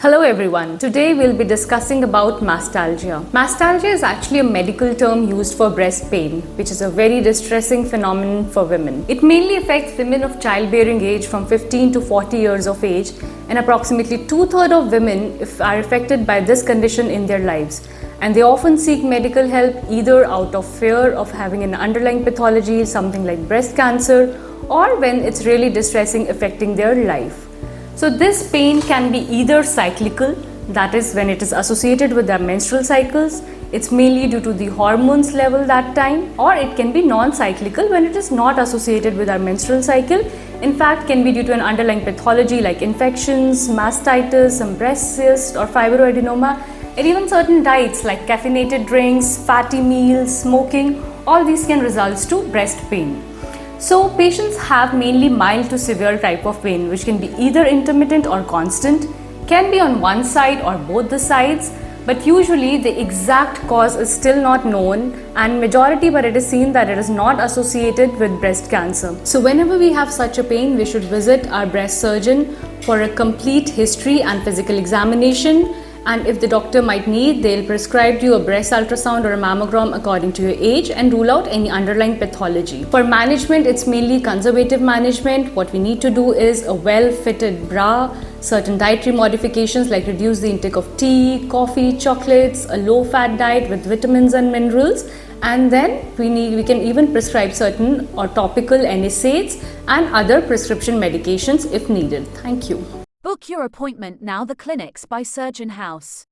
Hello everyone. Today we'll be discussing about mastalgia. Mastalgia is actually a medical term used for breast pain, which is a very distressing phenomenon for women. It mainly affects women of childbearing age from 15 to 40 years of age, and approximately 2/3 of women are affected by this condition in their lives. And they often seek medical help either out of fear of having an underlying pathology, something like breast cancer, or when it's really distressing, affecting their life. So this pain can be either cyclical, that is when it is associated with their menstrual cycles, it's mainly due to the hormones level that time, or it can be non-cyclical when it is not associated with our menstrual cycle. In fact, can be due to an underlying pathology like infections, mastitis, some breast cyst or fibroadenoma, and even certain diets like caffeinated drinks, fatty meals, smoking, all these can result to breast pain. So patients have mainly mild to severe type of pain, which can be either intermittent or constant, can be on one side or both the sides, but usually the exact cause is still not known, and majority, but it is seen that it is not associated with breast cancer. So whenever we have such a pain, we should visit our breast surgeon for a complete history and physical examination. And if the doctor might need, they'll prescribe you a breast ultrasound or a mammogram according to your age and rule out any underlying pathology. For management, it's mainly conservative management. What we need to do is a well-fitted bra, certain dietary modifications like reduce the intake of tea, coffee, chocolates, a low-fat diet with vitamins and minerals, and then we can even prescribe certain or topical NSAIDs and other prescription medications if needed. Thank you. Book your appointment now. The clinics by Surgeon House.